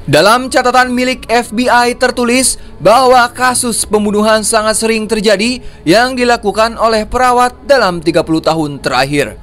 Dalam catatan milik FBI tertulis bahwa kasus pembunuhan sangat sering terjadi yang dilakukan oleh perawat dalam 30 tahun terakhir.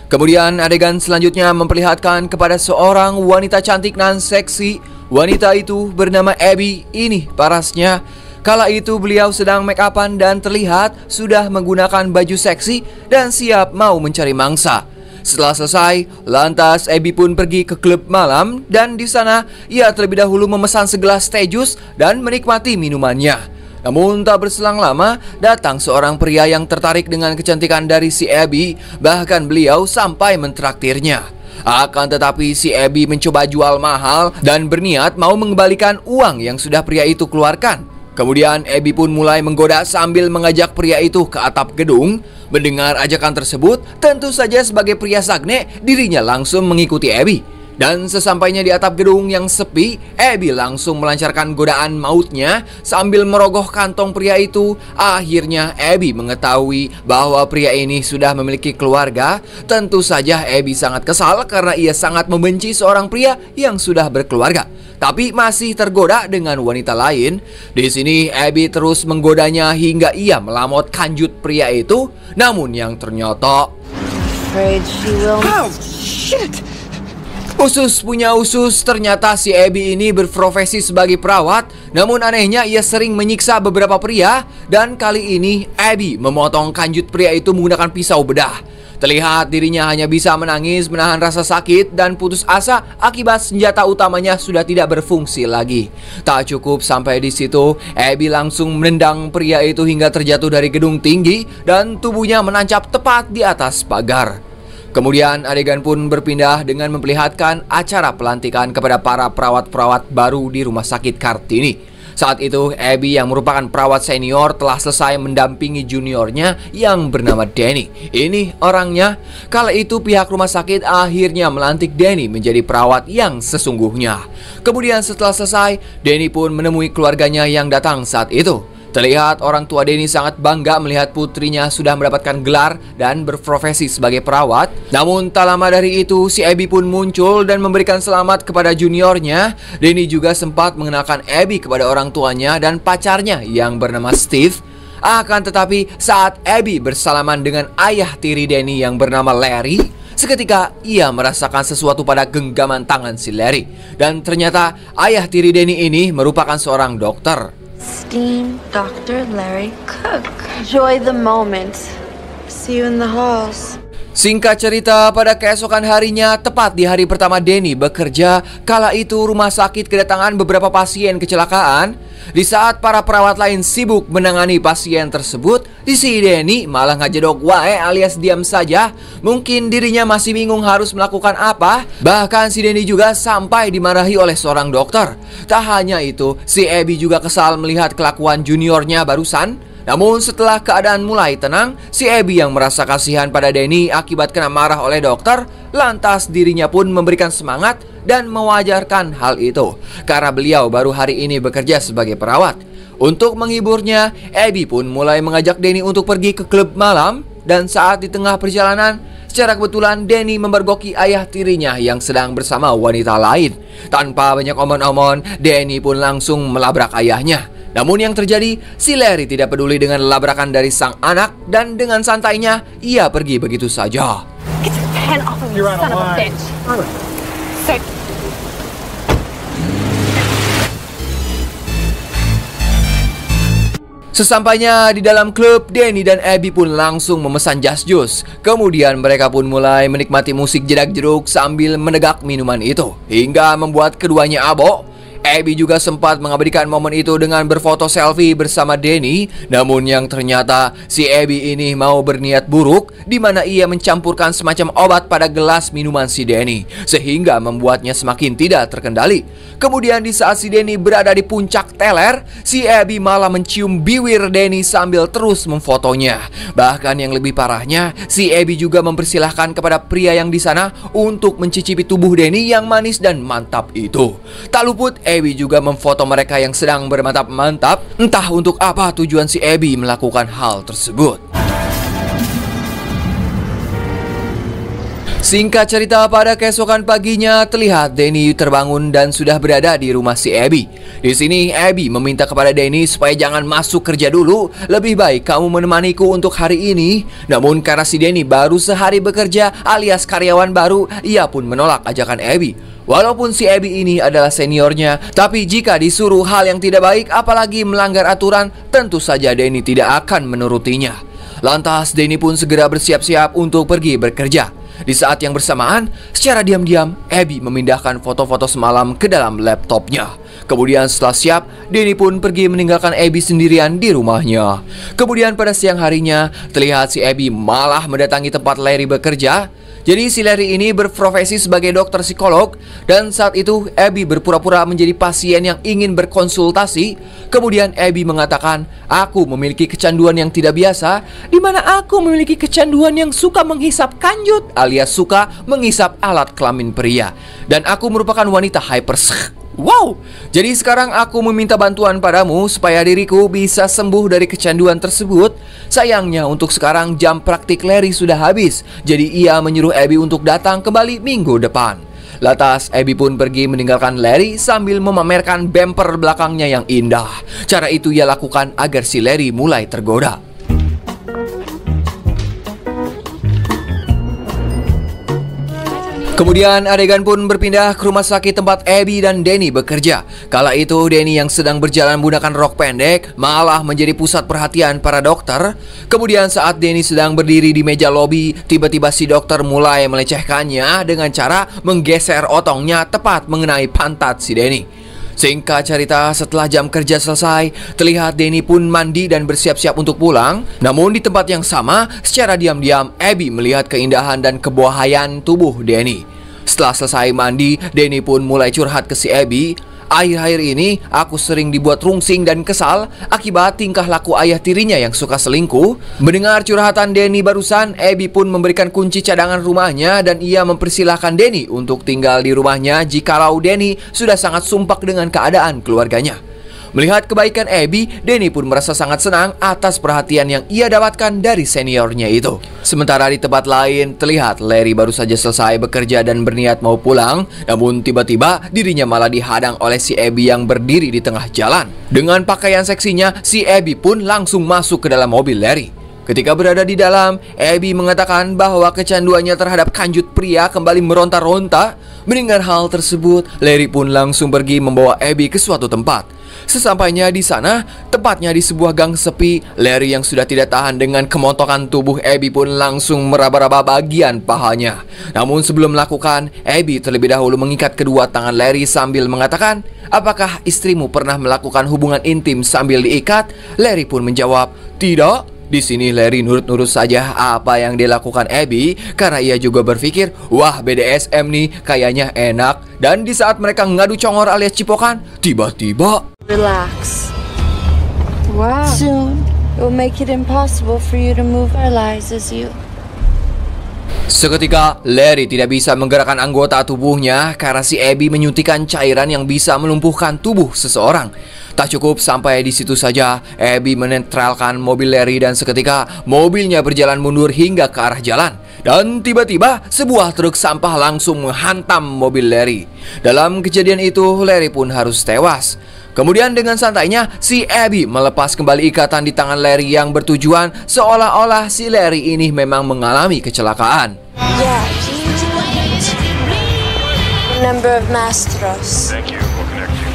Kemudian adegan selanjutnya memperlihatkan kepada seorang wanita cantik nan seksi. Wanita itu bernama Abby. Ini parasnya, kala itu beliau sedang make upan dan terlihat sudah menggunakan baju seksi dan siap mau mencari mangsa. Setelah selesai, lantas Abby pun pergi ke klub malam dan di sana ia terlebih dahulu memesan segelas teh jus dan menikmati minumannya. Namun tak berselang lama, datang seorang pria yang tertarik dengan kecantikan dari si Abby, bahkan beliau sampai mentraktirnya. Akan tetapi si Abby mencoba jual mahal dan berniat mau mengembalikan uang yang sudah pria itu keluarkan. Kemudian Abby pun mulai menggoda sambil mengajak pria itu ke atap gedung. Mendengar ajakan tersebut, tentu saja sebagai pria sagne, dirinya langsung mengikuti Abby. Dan sesampainya di atap gedung yang sepi, Abby langsung melancarkan godaan mautnya sambil merogoh kantong pria itu. Akhirnya Abby mengetahui bahwa pria ini sudah memiliki keluarga. Tentu saja Abby sangat kesal karena ia sangat membenci seorang pria yang sudah berkeluarga, tapi masih tergoda dengan wanita lain. Di sini Abby terus menggodanya hingga ia melamot kanjut pria itu. Namun yang ternyata usus punya usus, ternyata si Abby ini berprofesi sebagai perawat. Namun anehnya ia sering menyiksa beberapa pria. Dan kali ini Abby memotong kanjut pria itu menggunakan pisau bedah. Terlihat dirinya hanya bisa menangis, menahan rasa sakit dan putus asa akibat senjata utamanya sudah tidak berfungsi lagi. Tak cukup sampai di situ, Abby langsung menendang pria itu hingga terjatuh dari gedung tinggi dan tubuhnya menancap tepat di atas pagar. Kemudian adegan pun berpindah dengan memperlihatkan acara pelantikan kepada para perawat-perawat baru di Rumah Sakit Kartini. Saat itu Abby yang merupakan perawat senior telah selesai mendampingi juniornya yang bernama Danny. Ini orangnya. Kala itu pihak rumah sakit akhirnya melantik Danny menjadi perawat yang sesungguhnya. Kemudian setelah selesai, Danny pun menemui keluarganya yang datang saat itu. Terlihat orang tua Danny sangat bangga melihat putrinya sudah mendapatkan gelar dan berprofesi sebagai perawat. Namun tak lama dari itu, si Abby pun muncul dan memberikan selamat kepada juniornya. Danny juga sempat mengenalkan Abby kepada orang tuanya dan pacarnya yang bernama Steve. Akan tetapi saat Abby bersalaman dengan ayah tiri Danny yang bernama Larry, seketika ia merasakan sesuatu pada genggaman tangan si Larry. Dan ternyata ayah tiri Danny ini merupakan seorang dokter. Esteemed Dr. Larry Cook. Enjoy the moment. See you in the halls. Singkat cerita, pada keesokan harinya, tepat di hari pertama Danny bekerja, kala itu rumah sakit kedatangan beberapa pasien kecelakaan. Di saat para perawat lain sibuk menangani pasien tersebut, di si Danny malah ngajedok wae alias diam saja. Mungkin dirinya masih bingung harus melakukan apa. Bahkan si Danny juga sampai dimarahi oleh seorang dokter. Tak hanya itu, si Abby juga kesal melihat kelakuan juniornya barusan. Namun setelah keadaan mulai tenang, si Abby yang merasa kasihan pada Danny akibat kena marah oleh dokter, lantas dirinya pun memberikan semangat dan mewajarkan hal itu karena beliau baru hari ini bekerja sebagai perawat. Untuk menghiburnya, Abby pun mulai mengajak Danny untuk pergi ke klub malam. Dan saat di tengah perjalanan, secara kebetulan Danny memergoki ayah tirinya yang sedang bersama wanita lain. Tanpa banyak omon-omon, Danny pun langsung melabrak ayahnya. Namun yang terjadi, si Larry tidak peduli dengan labrakan dari sang anak dan dengan santainya ia pergi begitu saja. Get your hand off of me, son of a bitch. Sesampainya di dalam klub, Danny dan Abby pun langsung memesan jas jus. Kemudian mereka pun mulai menikmati musik jedak-jeduk sambil menegak minuman itu, hingga membuat keduanya abok. Abby juga sempat mengabadikan momen itu dengan berfoto selfie bersama Danny. Namun yang ternyata si Abby ini mau berniat buruk, di mana ia mencampurkan semacam obat pada gelas minuman si Danny, sehingga membuatnya semakin tidak terkendali. Kemudian di saat si Danny berada di puncak teler, si Abby malah mencium bibir Danny sambil terus memfotonya. Bahkan yang lebih parahnya, si Abby juga mempersilahkan kepada pria yang di sana untuk mencicipi tubuh Danny yang manis dan mantap itu. Tak luput Abby juga memfoto mereka yang sedang bermantap-mantap. Entah untuk apa tujuan si Abby melakukan hal tersebut. Singkat cerita, pada keesokan paginya terlihat Danny terbangun dan sudah berada di rumah si Abby. Di sini Abby meminta kepada Danny supaya jangan masuk kerja dulu. Lebih baik kamu menemaniku untuk hari ini. Namun karena si Danny baru sehari bekerja alias karyawan baru, ia pun menolak ajakan Abby. Walaupun si Abby ini adalah seniornya, tapi jika disuruh hal yang tidak baik apalagi melanggar aturan, tentu saja Danny tidak akan menurutinya. Lantas Danny pun segera bersiap-siap untuk pergi bekerja. Di saat yang bersamaan, secara diam-diam, Abby memindahkan foto-foto semalam ke dalam laptopnya. Kemudian setelah siap, Danny pun pergi meninggalkan Abby sendirian di rumahnya. Kemudian pada siang harinya, terlihat si Abby malah mendatangi tempat Larry bekerja. Jadi si Larry ini berprofesi sebagai dokter psikolog, dan saat itu Abby berpura-pura menjadi pasien yang ingin berkonsultasi. Kemudian Abby mengatakan, aku memiliki kecanduan yang tidak biasa, di mana aku memiliki kecanduan yang suka menghisap kanjut alias suka menghisap alat kelamin pria. Dan aku merupakan wanita hyper. Wow, jadi sekarang aku meminta bantuan padamu supaya diriku bisa sembuh dari kecanduan tersebut. Sayangnya untuk sekarang jam praktik Larry sudah habis, jadi ia menyuruh Abby untuk datang kembali minggu depan. Lantas Abby pun pergi meninggalkan Larry sambil memamerkan bumper belakangnya yang indah. Cara itu ia lakukan agar si Larry mulai tergoda. Kemudian adegan pun berpindah ke rumah sakit tempat Abby dan Danny bekerja. Kala itu Danny yang sedang berjalan menggunakan rok pendek malah menjadi pusat perhatian para dokter. Kemudian saat Danny sedang berdiri di meja lobi, tiba-tiba si dokter mulai melecehkannya dengan cara menggeser otongnya tepat mengenai pantat si Danny. Singkat cerita, setelah jam kerja selesai, terlihat Danny pun mandi dan bersiap-siap untuk pulang. Namun di tempat yang sama, secara diam-diam Abby melihat keindahan dan kebuayan tubuh Danny. Setelah selesai mandi, Danny pun mulai curhat ke si Abby. Akhir-akhir ini aku sering dibuat rungsing dan kesal akibat tingkah laku ayah tirinya yang suka selingkuh. Mendengar curhatan Danny barusan, Abby pun memberikan kunci cadangan rumahnya dan ia mempersilahkan Danny untuk tinggal di rumahnya jikalau Danny sudah sangat sumpak dengan keadaan keluarganya. Melihat kebaikan Abby, Danny pun merasa sangat senang atas perhatian yang ia dapatkan dari seniornya itu. Sementara di tempat lain, terlihat Larry baru saja selesai bekerja dan berniat mau pulang. Namun tiba-tiba dirinya malah dihadang oleh si Abby yang berdiri di tengah jalan. Dengan pakaian seksinya, si Abby pun langsung masuk ke dalam mobil Larry. Ketika berada di dalam, Abby mengatakan bahwa kecanduannya terhadap kanjut pria kembali meronta-ronta. Mendengar hal tersebut, Larry pun langsung pergi membawa Abby ke suatu tempat. Sesampainya di sana, tepatnya di sebuah gang sepi, Larry yang sudah tidak tahan dengan kemontokan tubuh Abby pun langsung meraba-raba bagian pahanya. Namun sebelum melakukan, Abby terlebih dahulu mengikat kedua tangan Larry sambil mengatakan, apakah istrimu pernah melakukan hubungan intim sambil diikat? Larry pun menjawab, tidak. Di sini Larry nurut-nurut saja apa yang dilakukan Abby karena ia juga berpikir, wah BDSM nih kayaknya enak. Dan di saat mereka ngadu congor alias cipokan, tiba-tiba Relax. Wow. Soon, it will make it impossible for you to move paralyzes you. seketika Larry tidak bisa menggerakkan anggota tubuhnya karena si Abby menyuntikkan cairan yang bisa melumpuhkan tubuh seseorang. Tak cukup sampai di situ saja, Abby menetralkan mobil Larry dan seketika mobilnya berjalan mundur hingga ke arah jalan. Dan tiba-tiba sebuah truk sampah langsung menghantam mobil Larry. Dalam kejadian itu, Larry pun harus tewas. Kemudian dengan santainya, si Abby melepas kembali ikatan di tangan Larry yang bertujuan seolah-olah si Larry ini memang mengalami kecelakaan. Yeah. Number of Mastros. Thank you. We'll connect you.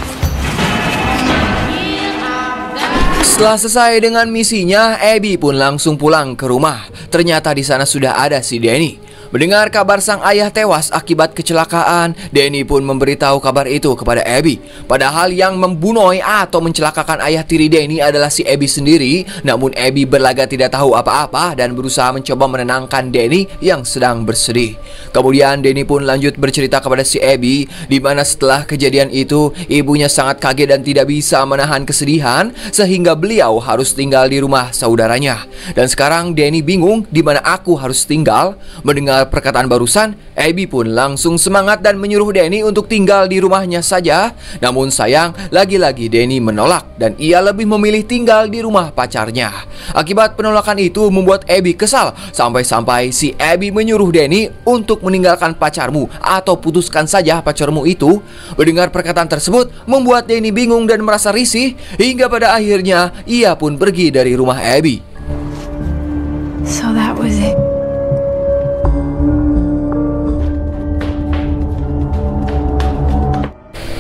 Setelah selesai dengan misinya, Abby pun langsung pulang ke rumah. Ternyata di sana sudah ada si Danny. Mendengar kabar sang ayah tewas akibat kecelakaan, Danny pun memberitahu kabar itu kepada Abby. Padahal yang membunuh atau mencelakakan ayah tiri Danny adalah si Abby sendiri. Namun Abby berlagak tidak tahu apa-apa dan berusaha mencoba menenangkan Danny yang sedang bersedih. Kemudian Danny pun lanjut bercerita kepada si Abby, di mana setelah kejadian itu ibunya sangat kaget dan tidak bisa menahan kesedihan sehingga beliau harus tinggal di rumah saudaranya. Dan sekarang Danny bingung di mana aku harus tinggal. Mendengar Mendengar perkataan barusan, Abby pun langsung semangat dan menyuruh Danny untuk tinggal di rumahnya saja. Namun sayang, lagi-lagi Danny menolak dan ia lebih memilih tinggal di rumah pacarnya. Akibat penolakan itu membuat Abby kesal, sampai-sampai si Abby menyuruh Danny untuk meninggalkan pacarmu atau putuskan saja pacarmu itu. Mendengar perkataan tersebut membuat Danny bingung dan merasa risih, hingga pada akhirnya ia pun pergi dari rumah Abby. So that was it.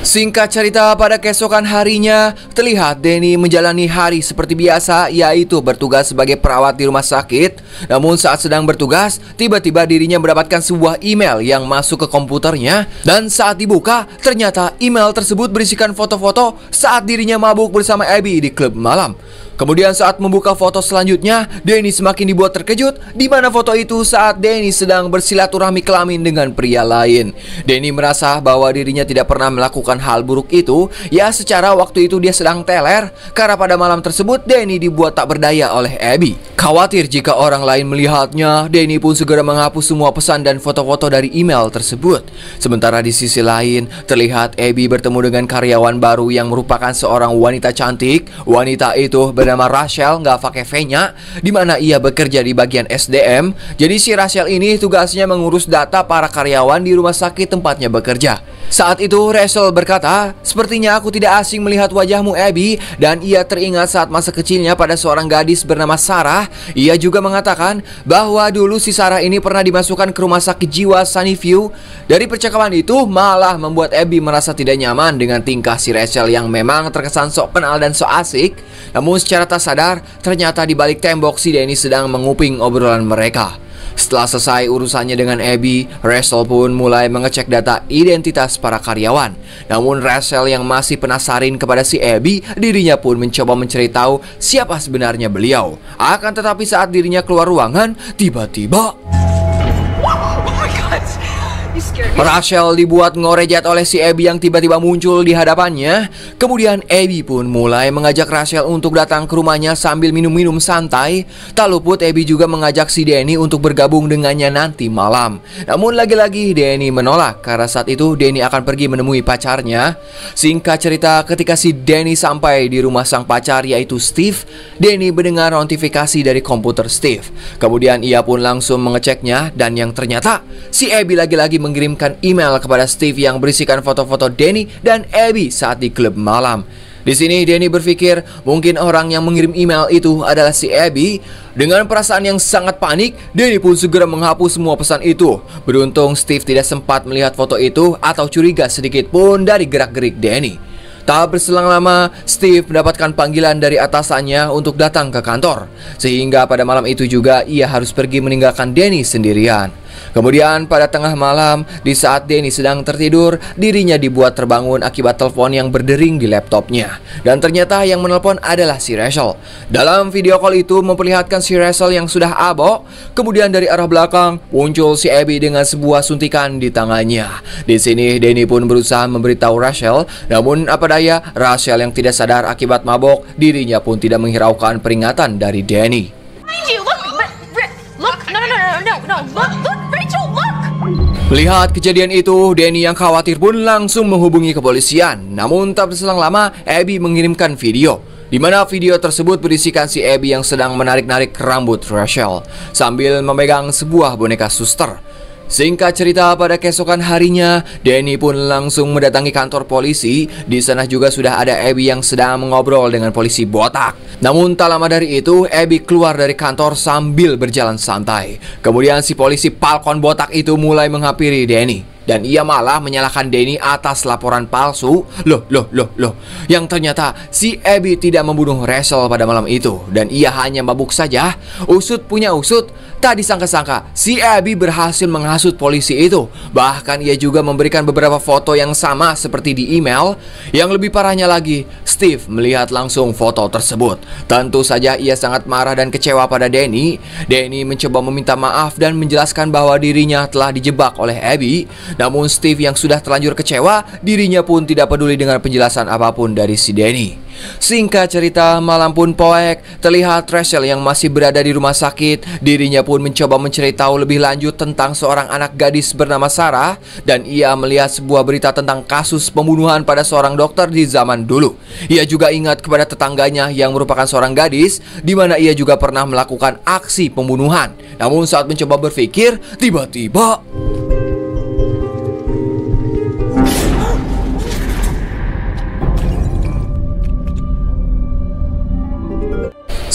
Singkat cerita, pada keesokan harinya terlihat Danny menjalani hari seperti biasa, yaitu bertugas sebagai perawat di rumah sakit. Namun saat sedang bertugas, tiba-tiba dirinya mendapatkan sebuah email yang masuk ke komputernya. Dan saat dibuka, ternyata email tersebut berisikan foto-foto saat dirinya mabuk bersama Abby di klub malam. Kemudian saat membuka foto selanjutnya, Danny semakin dibuat terkejut, di mana foto itu saat Danny sedang bersilaturahmi kelamin dengan pria lain. Danny merasa bahwa dirinya tidak pernah melakukan hal buruk itu, ya secara waktu itu dia sedang teler, karena pada malam tersebut Danny dibuat tak berdaya oleh Abby. Khawatir jika orang lain melihatnya, Danny pun segera menghapus semua pesan dan foto-foto dari email tersebut. Sementara di sisi lain, terlihat Abby bertemu dengan karyawan baru yang merupakan seorang wanita cantik. Wanita itu bernama Rachel, nggak pakai V-nya, di mana ia bekerja di bagian SDM. Jadi si Rachel ini tugasnya mengurus data para karyawan di rumah sakit tempatnya bekerja. Saat itu Rachel berkata, "Sepertinya aku tidak asing melihat wajahmu, Abby." Dan ia teringat saat masa kecilnya pada seorang gadis bernama Sarah. Ia juga mengatakan bahwa dulu si Sarah ini pernah dimasukkan ke rumah sakit jiwa Sunnyview. Dari percakapan itu malah membuat Abby merasa tidak nyaman dengan tingkah si Rachel yang memang terkesan sok kenal dan sok asik. Namun secara tak sadar, ternyata di balik tembok si Danny sedang menguping obrolan mereka. Setelah selesai urusannya dengan Abby, Rachel pun mulai mengecek data identitas para karyawan. Namun Rachel yang masih penasaran kepada si Abby, dirinya pun mencoba mencari tahu siapa sebenarnya beliau. Akan tetapi saat dirinya keluar ruangan, tiba-tiba Rachel dibuat ngorejat oleh si Abby yang tiba-tiba muncul di hadapannya. Kemudian Abby pun mulai mengajak Rachel untuk datang ke rumahnya sambil minum-minum santai. Tak luput Abby juga mengajak si Danny untuk bergabung dengannya nanti malam. Namun lagi-lagi Danny menolak karena saat itu Danny akan pergi menemui pacarnya. Singkat cerita, ketika si Danny sampai di rumah sang pacar yaitu Steve, Danny mendengar notifikasi dari komputer Steve. Kemudian ia pun langsung mengeceknya dan yang ternyata si Abby lagi-lagi mengirimkan email kepada Steve yang berisikan foto-foto Danny dan Abby saat di klub malam. Di sini Danny berpikir mungkin orang yang mengirim email itu adalah si Abby. Dengan perasaan yang sangat panik, Danny pun segera menghapus semua pesan itu. Beruntung Steve tidak sempat melihat foto itu atau curiga sedikit pun dari gerak-gerik Danny. Tak berselang lama, Steve mendapatkan panggilan dari atasannya untuk datang ke kantor. Sehingga pada malam itu juga ia harus pergi meninggalkan Danny sendirian. Kemudian pada tengah malam, di saat Danny sedang tertidur, dirinya dibuat terbangun akibat telepon yang berdering di laptopnya. Dan ternyata yang menelpon adalah si Rachel. Dalam video call itu memperlihatkan si Rachel yang sudah abok. Kemudian dari arah belakang muncul si Abby dengan sebuah suntikan di tangannya. Di sini Danny pun berusaha memberitahu Rachel, namun apa daya, Rachel yang tidak sadar akibat mabok, dirinya pun tidak menghiraukan peringatan dari Danny. Melihat kejadian itu, Danny yang khawatir pun langsung menghubungi kepolisian. Namun tak berselang lama, Abby mengirimkan video, di mana video tersebut berisikan si Abby yang sedang menarik-narik rambut Rachel sambil memegang sebuah boneka suster. Singkat cerita, pada keesokan harinya, Danny pun langsung mendatangi kantor polisi. Di sana juga sudah ada Abby yang sedang mengobrol dengan polisi botak. Namun tak lama dari itu, Abby keluar dari kantor sambil berjalan santai. Kemudian si polisi Falcon botak itu mulai menghampiri Danny. Dan ia malah menyalahkan Danny atas laporan palsu. Loh. Yang ternyata si Abby tidak membunuh Rachel pada malam itu. Dan ia hanya mabuk saja. Usut punya usut. Tak disangka-sangka si Abby berhasil menghasut polisi itu. Bahkan ia juga memberikan beberapa foto yang sama seperti di email. Yang lebih parahnya lagi, Steve melihat langsung foto tersebut. Tentu saja ia sangat marah dan kecewa pada Danny. Danny mencoba meminta maaf dan menjelaskan bahwa dirinya telah dijebak oleh Abby. Namun Steve yang sudah terlanjur kecewa, dirinya pun tidak peduli dengan penjelasan apapun dari si Danny. Singkat cerita, malam pun poek, terlihat Rachel yang masih berada di rumah sakit. Dirinya pun mencoba mencari tahu lebih lanjut tentang seorang anak gadis bernama Sarah, dan ia melihat sebuah berita tentang kasus pembunuhan pada seorang dokter di zaman dulu. Ia juga ingat kepada tetangganya yang merupakan seorang gadis, di mana ia juga pernah melakukan aksi pembunuhan. Namun saat mencoba berpikir, tiba-tiba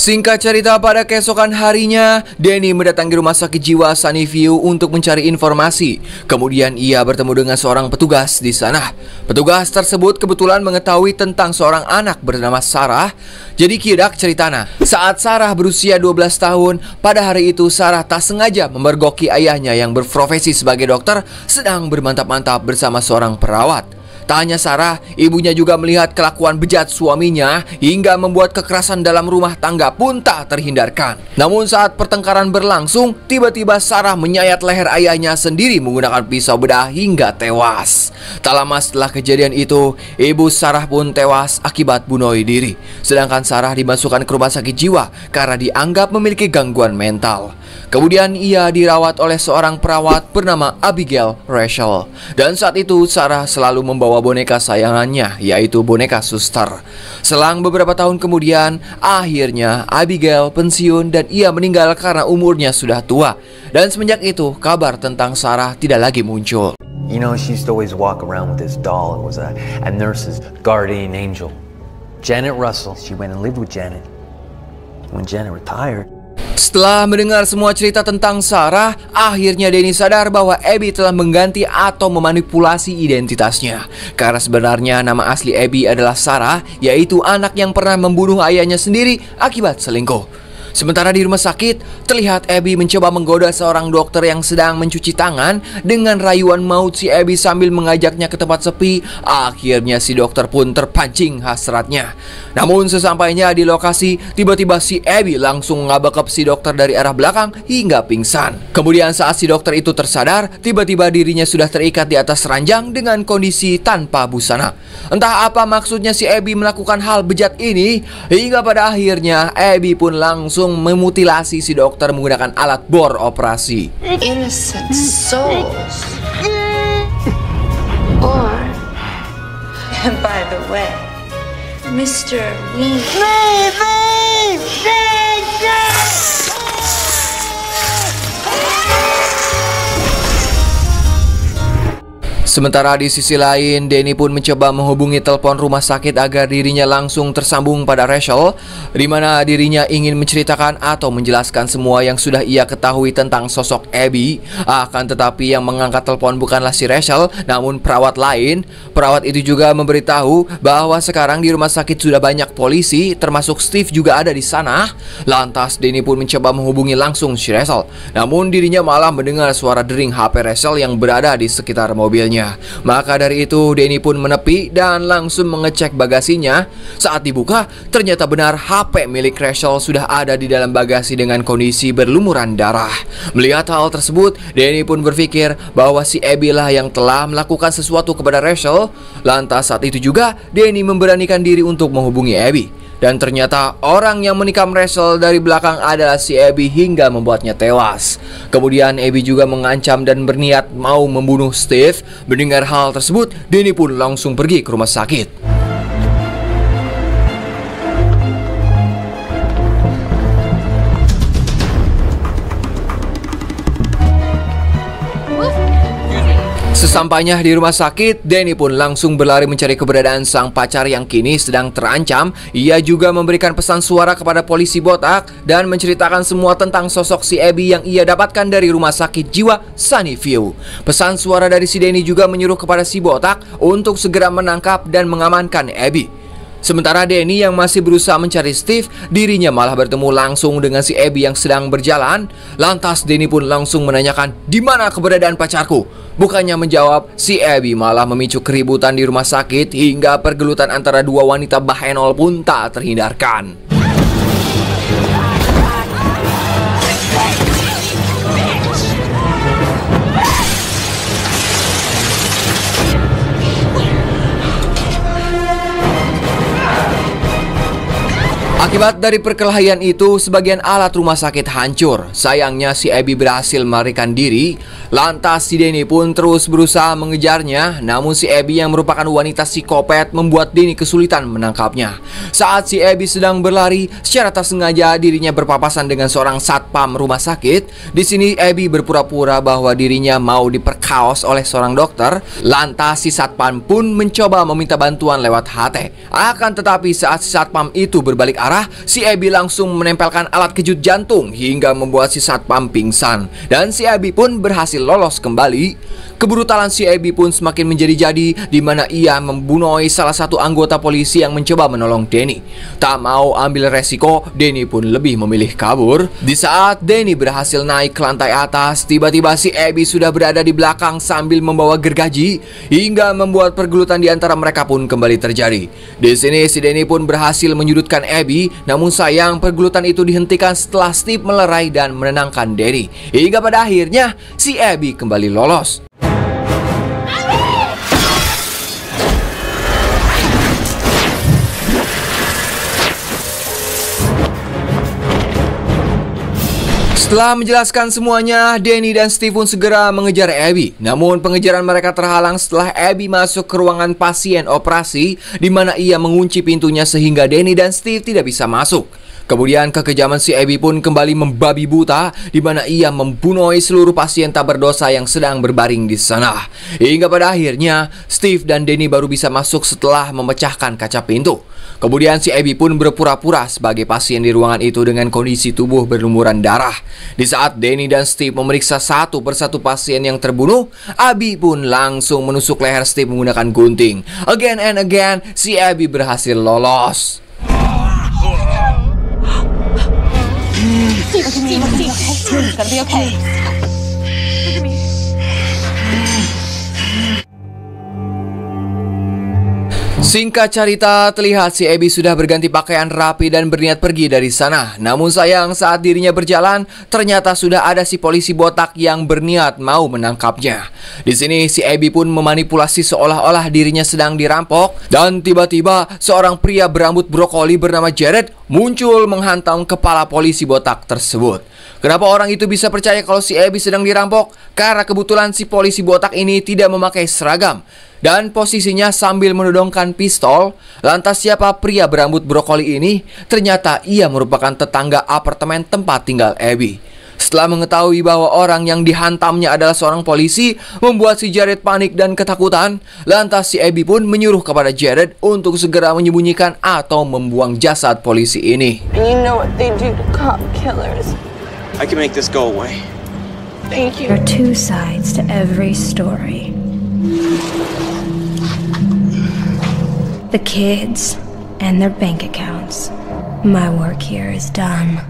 singkat cerita, pada keesokan harinya, Danny mendatangi rumah sakit jiwa Sunnyview untuk mencari informasi. Kemudian ia bertemu dengan seorang petugas di sana. Petugas tersebut kebetulan mengetahui tentang seorang anak bernama Sarah. Jadi kidak ceritana, saat Sarah berusia 12 tahun, pada hari itu Sarah tak sengaja memergoki ayahnya yang berprofesi sebagai dokter sedang bermantap-mantap bersama seorang perawat. Tak hanya Sarah, ibunya juga melihat kelakuan bejat suaminya hingga membuat kekerasan dalam rumah tangga pun tak terhindarkan. Namun saat pertengkaran berlangsung, tiba-tiba Sarah menyayat leher ayahnya sendiri menggunakan pisau bedah hingga tewas. Tak lama setelah kejadian itu, ibu Sarah pun tewas akibat bunuh diri. Sedangkan Sarah dimasukkan ke rumah sakit jiwa karena dianggap memiliki gangguan mental. Kemudian ia dirawat oleh seorang perawat bernama Abigail Rachel. Dan saat itu Sarah selalu membawa boneka sayangannya, yaitu boneka suster. Selang beberapa tahun kemudian, akhirnya Abigail pensiun dan ia meninggal karena umurnya sudah tua. Dan semenjak itu, kabar tentang Sarah tidak lagi muncul. You know, she used to always walk around with this doll. It was a nurse's guardian angel. Janet Russell. She went and lived with Janet. When Janet retired, setelah mendengar semua cerita tentang Sarah, akhirnya Danny sadar bahwa Abby telah mengganti atau memanipulasi identitasnya. Karena sebenarnya nama asli Abby adalah Sarah, yaitu anak yang pernah membunuh ayahnya sendiri akibat selingkuh. Sementara di rumah sakit, terlihat Abby mencoba menggoda seorang dokter yang sedang mencuci tangan. Dengan rayuan maut si Abby sambil mengajaknya ke tempat sepi. Akhirnya si dokter pun terpancing hasratnya. Namun sesampainya di lokasi, tiba-tiba si Abby langsung ngabekep si dokter dari arah belakang hingga pingsan. Kemudian saat si dokter itu tersadar, tiba-tiba dirinya sudah terikat di atas ranjang dengan kondisi tanpa busana. Entah apa maksudnya si Abby melakukan hal bejat ini, hingga pada akhirnya Abby pun langsung memutilasi si dokter menggunakan alat bor operasi. Innocent souls. Or, by the way, Mr. Ween. Sementara di sisi lain, Danny pun mencoba menghubungi telepon rumah sakit agar dirinya langsung tersambung pada Rachel, di mana dirinya ingin menceritakan atau menjelaskan semua yang sudah ia ketahui tentang sosok Abby. Akan tetapi yang mengangkat telepon bukanlah si Rachel, namun perawat lain. Perawat itu juga memberitahu bahwa sekarang di rumah sakit sudah banyak polisi, termasuk Steve juga ada di sana. Lantas Danny pun mencoba menghubungi langsung si Rachel, namun dirinya malah mendengar suara dering HP Rachel yang berada di sekitar mobilnya. Maka dari itu Danny pun menepi dan langsung mengecek bagasinya. Saat dibuka, ternyata benar HP milik Rachel sudah ada di dalam bagasi dengan kondisi berlumuran darah. Melihat hal tersebut, Danny pun berpikir bahwa si Abby lah yang telah melakukan sesuatu kepada Rachel. Lantas saat itu juga Danny memberanikan diri untuk menghubungi Abby. Dan ternyata orang yang menikam Rachel dari belakang adalah si Abby hingga membuatnya tewas. Kemudian Abby juga mengancam dan berniat mau membunuh Steve. Mendengar hal tersebut, Danny pun langsung pergi ke rumah sakit. Sesampainya di rumah sakit, Danny pun langsung berlari mencari keberadaan sang pacar yang kini sedang terancam. Ia juga memberikan pesan suara kepada polisi botak dan menceritakan semua tentang sosok si Abby yang ia dapatkan dari rumah sakit jiwa Sunnyview. Pesan suara dari si Danny juga menyuruh kepada si botak untuk segera menangkap dan mengamankan Abby. Sementara Danny yang masih berusaha mencari Steve, dirinya malah bertemu langsung dengan si Abby yang sedang berjalan. Lantas Danny pun langsung menanyakan, "Di mana keberadaan pacarku?" Bukannya menjawab, si Abby malah memicu keributan di rumah sakit hingga pergelutan antara dua wanita bahenol pun tak terhindarkan. Akibat dari perkelahian itu, sebagian alat rumah sakit hancur. Sayangnya si Abby berhasil melarikan diri. Lantas si Danny pun terus berusaha mengejarnya. Namun si Abby yang merupakan wanita psikopat membuat Danny kesulitan menangkapnya. Saat si Abby sedang berlari, secara tak sengaja dirinya berpapasan dengan seorang satpam rumah sakit. Di sini Abby berpura-pura bahwa dirinya mau diperkaos oleh seorang dokter. Lantas si satpam pun mencoba meminta bantuan lewat HT. Akan tetapi saat si satpam itu berbalik arah, si Abby langsung menempelkan alat kejut jantung hingga membuat si satpam pingsan. Dan si Abby pun berhasil lolos kembali. Kebrutalan si Abby pun semakin menjadi-jadi, di mana ia membunuh salah satu anggota polisi yang mencoba menolong Danny. Tak mau ambil resiko, Danny pun lebih memilih kabur. Di saat Danny berhasil naik ke lantai atas, tiba-tiba si Abby sudah berada di belakang sambil membawa gergaji, hingga membuat pergelutan di antara mereka pun kembali terjadi. Di sini si Danny pun berhasil menyudutkan Abby, namun sayang pergelutan itu dihentikan setelah Steve melerai dan menenangkan Danny. Hingga pada akhirnya si Abby kembali lolos. Setelah menjelaskan semuanya, Danny dan Steve pun segera mengejar Abby. Namun pengejaran mereka terhalang setelah Abby masuk ke ruangan pasien operasi, di mana ia mengunci pintunya sehingga Danny dan Steve tidak bisa masuk. Kemudian kekejaman si Abby pun kembali membabi buta, di mana ia membunuh seluruh pasien tak berdosa yang sedang berbaring di sana. Hingga pada akhirnya Steve dan Danny baru bisa masuk setelah memecahkan kaca pintu. Kemudian si Abby pun berpura-pura sebagai pasien di ruangan itu dengan kondisi tubuh berlumuran darah. Di saat Danny dan Steve memeriksa satu persatu pasien yang terbunuh, Abby pun langsung menusuk leher Steve menggunakan gunting. Again and again, si Abby berhasil lolos. It's gonna be okay. Singkat cerita, terlihat si Abby sudah berganti pakaian rapi dan berniat pergi dari sana. Namun sayang saat dirinya berjalan, ternyata sudah ada si polisi botak yang berniat mau menangkapnya. Di sini si Abby pun memanipulasi seolah-olah dirinya sedang dirampok, dan tiba-tiba seorang pria berambut brokoli bernama Jared muncul menghantam kepala polisi botak tersebut. Kenapa orang itu bisa percaya kalau si Abby sedang dirampok? Karena kebetulan si polisi botak ini tidak memakai seragam dan posisinya sambil menodongkan pistol. Lantas siapa pria berambut brokoli ini? Ternyata ia merupakan tetangga apartemen tempat tinggal Abby. Setelah mengetahui bahwa orang yang dihantamnya adalah seorang polisi, membuat si Jared panik dan ketakutan. Lantas si Abby pun menyuruh kepada Jared untuk segera menyembunyikan atau membuang jasad polisi ini. And you know what they do to cop killers. I can make this go away. Thank you. There are two sides to every story. The kids and their bank accounts. My work here is done.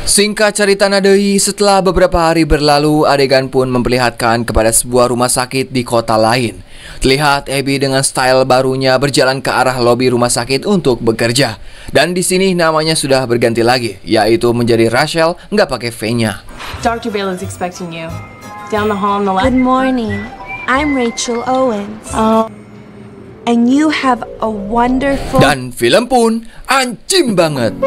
Singkat cerita nadei, setelah beberapa hari berlalu, adegan pun memperlihatkan kepada sebuah rumah sakit di kota lain. Terlihat Abby dengan style barunya berjalan ke arah lobi rumah sakit untuk bekerja. Dan di sini namanya sudah berganti lagi, yaitu menjadi Rachel, nggak pakai V-nya. Dr. Bale is expecting you. Down the hall on the left. Good morning. I'm Rachel Owens. And you have a wonderful... Dan film pun anjing banget.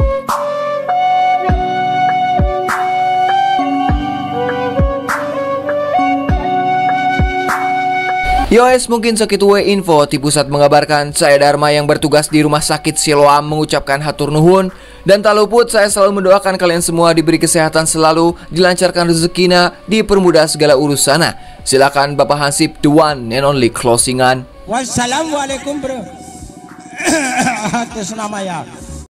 Yos, mungkin segitu info di pusat mengabarkan. Saya Dharma yang bertugas di Rumah Sakit Siloam mengucapkan hatur nuhun. Dan tak luput saya selalu mendoakan kalian semua diberi kesehatan selalu, dilancarkan rezekinya, dipermudah segala urusannya. Silakan Bapak Hansip, the one and only closingan. Wassalamualaikum bro. Atas nama ya.